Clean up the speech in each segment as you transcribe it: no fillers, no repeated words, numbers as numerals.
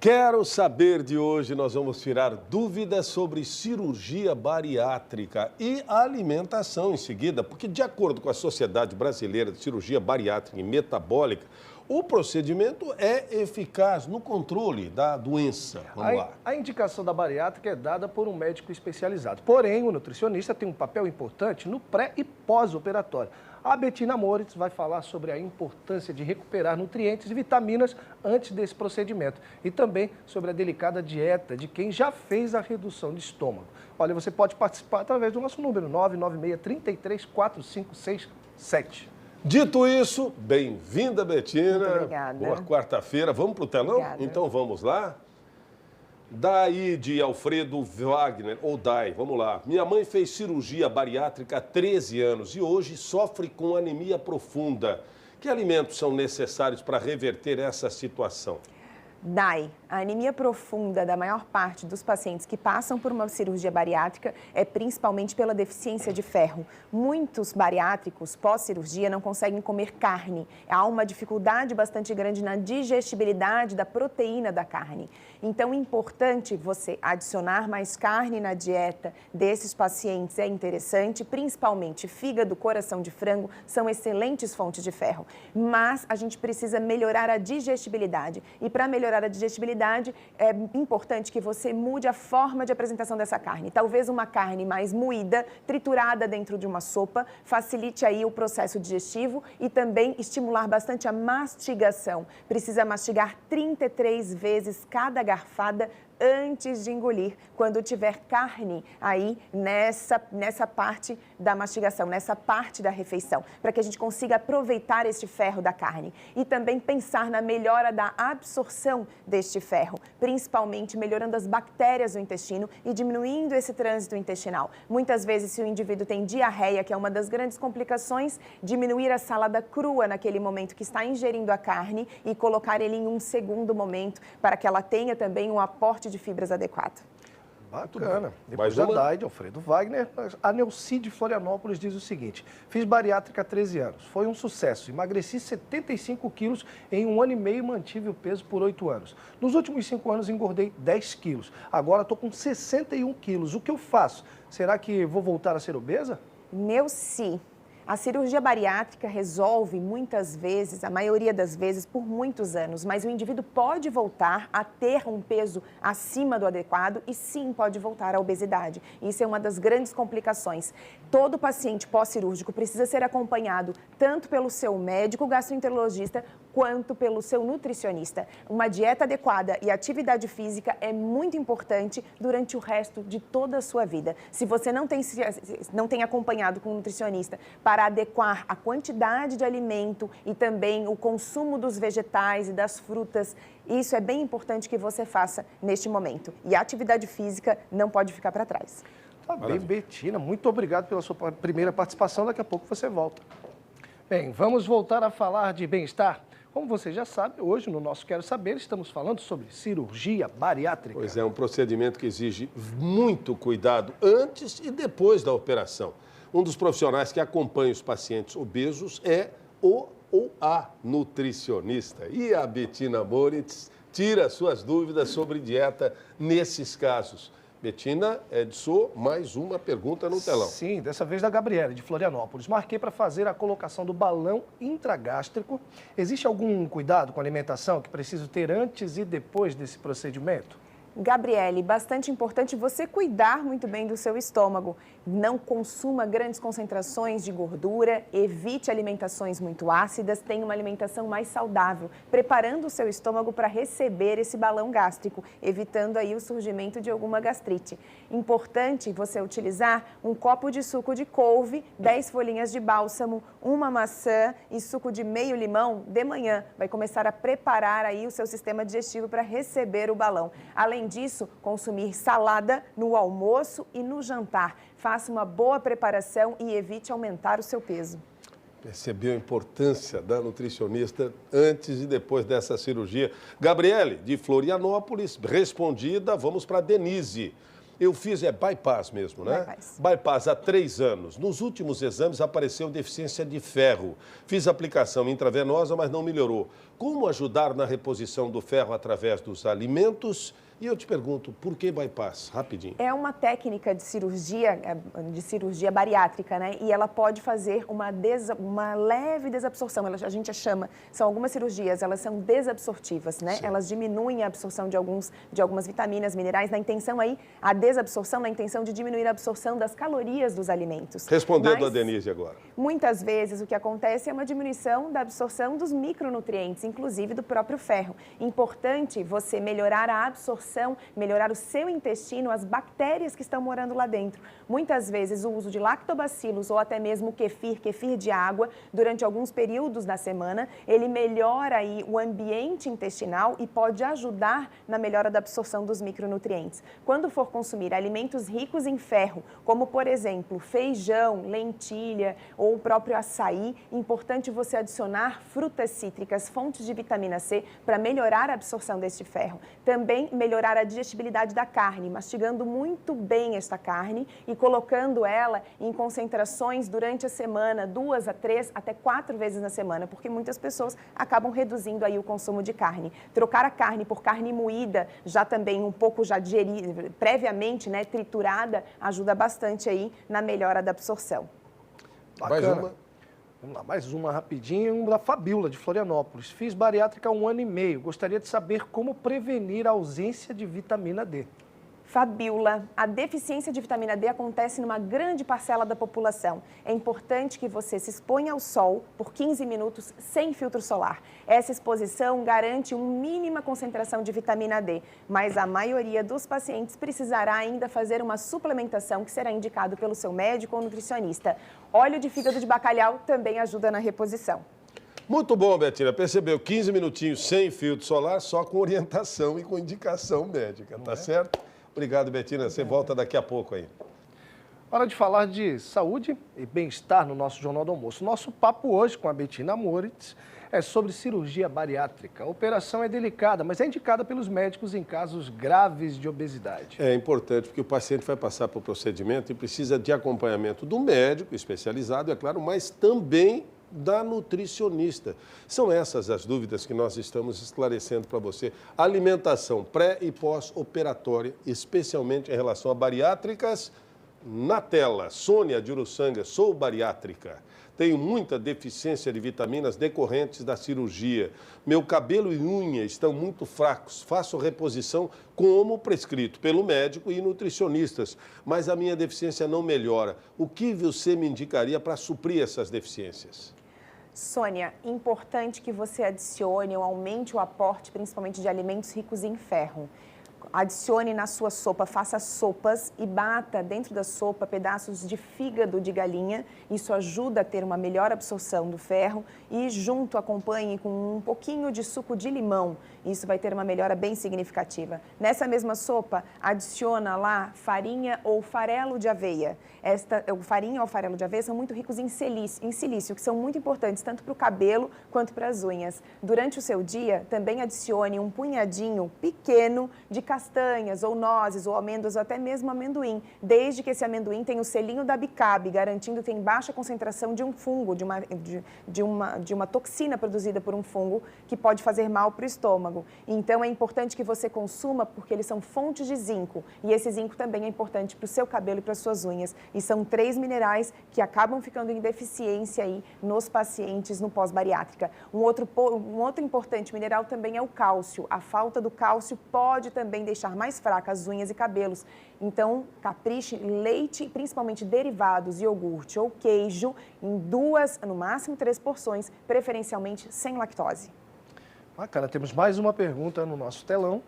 Quero saber de hoje, nós vamos tirar dúvidas sobre cirurgia bariátrica e alimentação em seguida, porque de acordo com a Sociedade Brasileira de Cirurgia Bariátrica e Metabólica, o procedimento é eficaz no controle da doença. Vamos lá. A indicação da bariátrica é dada por um médico especializado, porém o nutricionista tem um papel importante no pré e pós-operatório. A Bettina Moritz vai falar sobre a importância de recuperar nutrientes e vitaminas antes desse procedimento e também sobre a delicada dieta de quem já fez a redução de estômago. Olha, você pode participar através do nosso número 996-334567. Dito isso, bem-vinda, Bettina. Muito obrigada. Boa quarta-feira. Vamos para o telão? Obrigada. Então vamos lá. Daí de Alfredo Wagner, ou Dai, vamos lá. Minha mãe fez cirurgia bariátrica há 13 anos e hoje sofre com anemia profunda. Que alimentos são necessários para reverter essa situação? Dai, a anemia profunda da maior parte dos pacientes que passam por uma cirurgia bariátrica é principalmente pela deficiência de ferro. Muitos bariátricos pós-cirurgia não conseguem comer carne. Há uma dificuldade bastante grande na digestibilidade da proteína da carne. Então, é importante você adicionar mais carne na dieta desses pacientes. É interessante, principalmente fígado, coração de frango, são excelentes fontes de ferro. Mas a gente precisa melhorar a digestibilidade. E para melhorar a digestibilidade, é importante que você mude a forma de apresentação dessa carne. Talvez uma carne mais moída, triturada dentro de uma sopa, facilite aí o processo digestivo e também estimular bastante a mastigação. Precisa mastigar 33 vezes cada garfada antes de engolir, quando tiver carne aí nessa parte da mastigação, nessa parte da refeição, para que a gente consiga aproveitar este ferro da carne. E também pensar na melhora da absorção deste ferro, principalmente melhorando as bactérias do intestino e diminuindo esse trânsito intestinal. Muitas vezes, se o indivíduo tem diarreia, que é uma das grandes complicações, diminuir a salada crua naquele momento que está ingerindo a carne e colocar ele em um segundo momento, para que ela tenha também um aporte de fibras adequado. Bacana. Depois da Dai, de Alfredo Wagner, a Neuci de Florianópolis diz o seguinte: fiz bariátrica há 13 anos, foi um sucesso, emagreci 75 quilos em 1 ano e meio e mantive o peso por 8 anos. Nos últimos 5 anos engordei 10 quilos, agora estou com 61 quilos. O que eu faço? Será que vou voltar a ser obesa? Neuci. A cirurgia bariátrica resolve muitas vezes, a maioria das vezes, por muitos anos, mas o indivíduo pode voltar a ter um peso acima do adequado e sim pode voltar à obesidade. Isso é uma das grandes complicações. Todo paciente pós-cirúrgico precisa ser acompanhado tanto pelo seu médico gastroenterologista quanto pelo seu nutricionista. Uma dieta adequada e atividade física é muito importante durante o resto de toda a sua vida. Se você não tem acompanhado com um nutricionista para adequar a quantidade de alimento e também o consumo dos vegetais e das frutas, isso é bem importante que você faça neste momento. E a atividade física não pode ficar para trás. Tá bem, Bettina, muito obrigado pela sua primeira participação. Daqui a pouco você volta. Bem, vamos voltar a falar de bem-estar. Como você já sabe, hoje no nosso Quero Saber estamos falando sobre cirurgia bariátrica. Pois é, um procedimento que exige muito cuidado antes e depois da operação. Um dos profissionais que acompanha os pacientes obesos é o ou a nutricionista. E a Bettina Moritz tira suas dúvidas sobre dieta nesses casos. Bettina, Edson, mais uma pergunta no telão. Sim, dessa vez da Gabriela, de Florianópolis. Marquei para fazer a colocação do balão intragástrico. Existe algum cuidado com a alimentação que preciso ter antes e depois desse procedimento? Gabriele, bastante importante você cuidar muito bem do seu estômago. Não consuma grandes concentrações de gordura, evite alimentações muito ácidas, tenha uma alimentação mais saudável, preparando o seu estômago para receber esse balão gástrico, evitando aí o surgimento de alguma gastrite. Importante você utilizar um copo de suco de couve, 10 folhinhas de bálsamo, uma maçã e suco de meio limão de manhã. Vai começar a preparar aí o seu sistema digestivo para receber o balão. Além disso, consumir salada no almoço e no jantar. Faça uma boa preparação e evite aumentar o seu peso. Percebeu a importância da nutricionista antes e depois dessa cirurgia. Gabriele, de Florianópolis, respondida, vamos para Denise. Eu fiz, bypass mesmo, né? Bypass. Bypass há 3 anos. Nos últimos exames apareceu deficiência de ferro. Fiz aplicação intravenosa, mas não melhorou. Como ajudar na reposição do ferro através dos alimentos? E eu te pergunto, por que bypass? Rapidinho. É uma técnica de cirurgia bariátrica, né? E ela pode fazer uma leve desabsorção. A gente chama, são algumas cirurgias, elas são desabsortivas, né? Sim. Elas diminuem a absorção de algumas vitaminas, minerais, na intenção aí, a desabsorção, na intenção de diminuir a absorção das calorias dos alimentos. Respondendo a Denise agora. Muitas vezes o que acontece é uma diminuição da absorção dos micronutrientes, inclusive do próprio ferro. Importante você melhorar a absorção, melhorar o seu intestino, as bactérias que estão morando lá dentro. Muitas vezes o uso de lactobacilos ou até mesmo kefir de água, durante alguns períodos da semana, ele melhora aí o ambiente intestinal e pode ajudar na melhora da absorção dos micronutrientes. Quando for consumir alimentos ricos em ferro, como por exemplo feijão, lentilha ou o próprio açaí, importante você adicionar frutas cítricas, fontes de vitamina C, para melhorar a absorção deste ferro. Também melhorar a digestibilidade da carne, mastigando muito bem esta carne e colocando ela em concentrações durante a semana, 2 a 3, até 4 vezes na semana, porque muitas pessoas acabam reduzindo aí o consumo de carne. Trocar a carne por carne moída, já também um pouco já digerida, previamente, né, triturada, ajuda bastante aí na melhora da absorção. Bacana. Mais uma. Vamos lá, mais uma rapidinho, da Fabíola, de Florianópolis. Fiz bariátrica há 1 ano e meio. Gostaria de saber como prevenir a ausência de vitamina D. Fabíola, a deficiência de vitamina D acontece numa grande parcela da população. É importante que você se exponha ao sol por 15 minutos sem filtro solar. Essa exposição garante uma mínima concentração de vitamina D, mas a maioria dos pacientes precisará ainda fazer uma suplementação que será indicado pelo seu médico ou nutricionista. Óleo de fígado de bacalhau também ajuda na reposição. Muito bom, Betina. Percebeu? 15 minutinhos sem filtro solar, só com orientação e com indicação médica, tá certo? Obrigado, Betina. Você volta daqui a pouco aí. Hora de falar de saúde e bem-estar no nosso Jornal do Almoço. Nosso papo hoje com a Betina Moritz é sobre cirurgia bariátrica. A operação é delicada, mas é indicada pelos médicos em casos graves de obesidade. É importante porque o paciente vai passar por procedimento e precisa de acompanhamento do médico especializado, é claro, mas também da nutricionista. São essas as dúvidas que nós estamos esclarecendo para você. Alimentação pré e pós-operatória, especialmente em relação a bariátricas, na tela. Sônia de Uruçanga, sou bariátrica. Tenho muita deficiência de vitaminas decorrentes da cirurgia. Meu cabelo e unha estão muito fracos. Faço reposição como prescrito pelo médico e nutricionistas, mas a minha deficiência não melhora. O que você me indicaria para suprir essas deficiências? Sônia, importante que você adicione ou aumente o aporte, principalmente de alimentos ricos em ferro. Adicione na sua sopa, faça sopas e bata dentro da sopa pedaços de fígado de galinha. Isso ajuda a ter uma melhor absorção do ferro e junto acompanhe com um pouquinho de suco de limão. Isso vai ter uma melhora bem significativa. Nessa mesma sopa, adiciona lá farinha ou farelo de aveia. Farinha ou farelo de aveia são muito ricos em silício, que são muito importantes tanto para o cabelo quanto para as unhas. Durante o seu dia, também adicione um punhadinho pequeno de castanhas ou nozes ou amêndoas ou até mesmo amendoim, desde que esse amendoim tenha o selinho da bicabe, garantindo que tem baixa concentração de um fungo, de uma toxina produzida por um fungo que pode fazer mal para o estômago. Então é importante que você consuma porque eles são fontes de zinco e esse zinco também é importante para o seu cabelo e para as suas unhas. E são 3 minerais que acabam ficando em deficiência aí nos pacientes no pós-bariátrica. Um outro importante mineral também é o cálcio. A falta do cálcio pode também deixar mais fracas as unhas e cabelos. Então, capriche leite, principalmente derivados, iogurte ou queijo, em 2, no máximo 3 porções, preferencialmente sem lactose. Bacana, temos mais uma pergunta no nosso telão,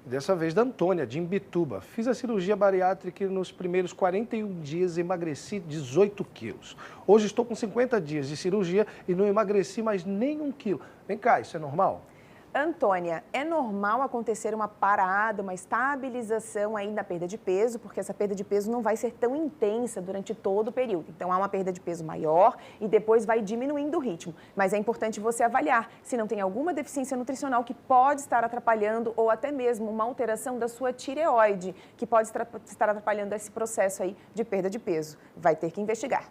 dessa vez da Antônia, de Imbituba. Fiz a cirurgia bariátrica e nos primeiros 41 dias emagreci 18 quilos. Hoje estou com 50 dias de cirurgia e não emagreci mais nem 1 quilo. Vem cá, isso é normal? Antônia, é normal acontecer uma parada, uma estabilização aí na perda de peso, porque essa perda de peso não vai ser tão intensa durante todo o período. Então, há uma perda de peso maior e depois vai diminuindo o ritmo. Mas é importante você avaliar se não tem alguma deficiência nutricional que pode estar atrapalhando ou até mesmo uma alteração da sua tireoide, que pode estar atrapalhando esse processo aí de perda de peso. Vai ter que investigar.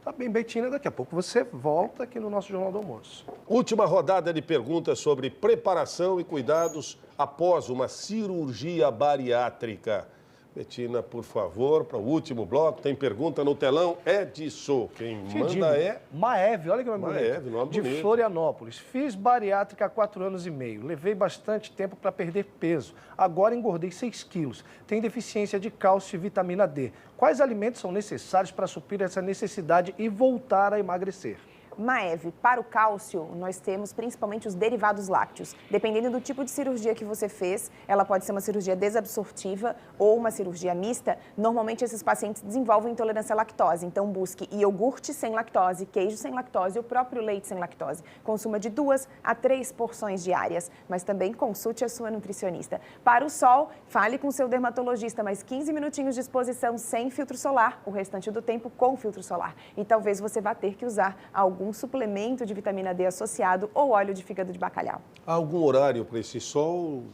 Tá bem, Betina, daqui a pouco você volta aqui no nosso Jornal do Almoço. Última rodada de perguntas sobre preparação e cuidados após uma cirurgia bariátrica. Betina, por favor, para o último bloco, tem pergunta no telão, Edson. Quem manda é... Maeve, olha que nome bonito. Maeve, nome bonito. De Florianópolis. Fiz bariátrica há 4 anos e meio. Levei bastante tempo para perder peso. Agora engordei 6 quilos. Tenho deficiência de cálcio e vitamina D. Quais alimentos são necessários para suprir essa necessidade e voltar a emagrecer? Maeve, para o cálcio, nós temos principalmente os derivados lácteos. Dependendo do tipo de cirurgia que você fez, ela pode ser uma cirurgia desabsortiva ou uma cirurgia mista. Normalmente, esses pacientes desenvolvem intolerância à lactose. Então, busque iogurte sem lactose, queijo sem lactose e o próprio leite sem lactose. Consuma de 2 a 3 porções diárias, mas também consulte a sua nutricionista. Para o sol, fale com o seu dermatologista, mais 15 minutinhos de exposição sem filtro solar, o restante do tempo com filtro solar. E talvez você vá ter que usar algum suplemento de vitamina D associado ou óleo de fígado de bacalhau. Há algum horário para esse sol?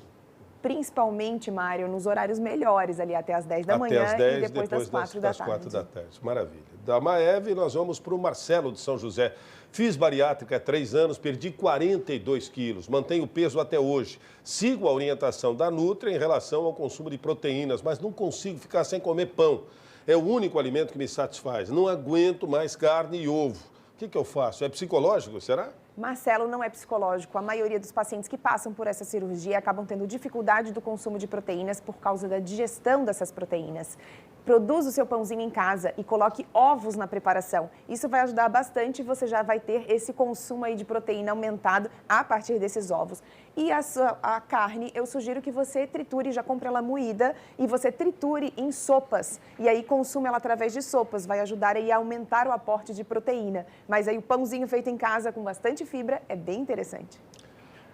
Principalmente, Mário, nos horários melhores, ali até as 10 da manhã às 10, e depois das 4 da tarde. 4 da tarde. Maravilha. Da Maeve, nós vamos para o Marcelo de São José. Fiz bariátrica há 3 anos, perdi 42 quilos, mantenho o peso até hoje. Sigo a orientação da Nutri em relação ao consumo de proteínas, mas não consigo ficar sem comer pão. É o único alimento que me satisfaz. Não aguento mais carne e ovo. O que eu faço? É psicológico, será? Marcelo, não é psicológico. A maioria dos pacientes que passam por essa cirurgia acabam tendo dificuldade do consumo de proteínas por causa da digestão dessas proteínas. Produza o seu pãozinho em casa e coloque ovos na preparação. Isso vai ajudar bastante e você já vai ter esse consumo aí de proteína aumentado a partir desses ovos. E a carne, eu sugiro que você triture, já compre ela moída e você triture em sopas. E aí consuma ela através de sopas, vai ajudar aí a aumentar o aporte de proteína. Mas aí o pãozinho feito em casa com bastante fibra é bem interessante.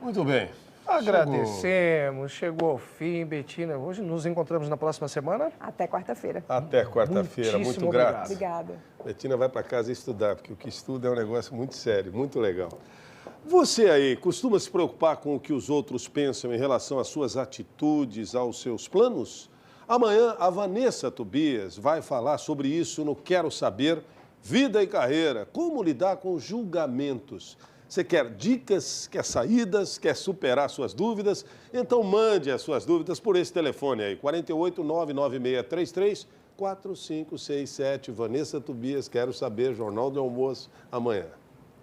Muito bem. Agradecemos, chegou ao fim, Betina. Hoje nos encontramos na próxima semana. Até quarta-feira. Até quarta-feira, muito grato. Obrigada. Betina vai para casa estudar, porque o que estuda é um negócio muito sério, muito legal. Você aí costuma se preocupar com o que os outros pensam em relação às suas atitudes, aos seus planos? Amanhã a Vanessa Tobias vai falar sobre isso no Quero Saber, Vida e Carreira, como lidar com julgamentos. Você quer dicas, quer saídas, quer superar suas dúvidas? Então mande as suas dúvidas por esse telefone aí, 48 99633 4567. Vanessa Tobias, Quero Saber, Jornal do Almoço, amanhã.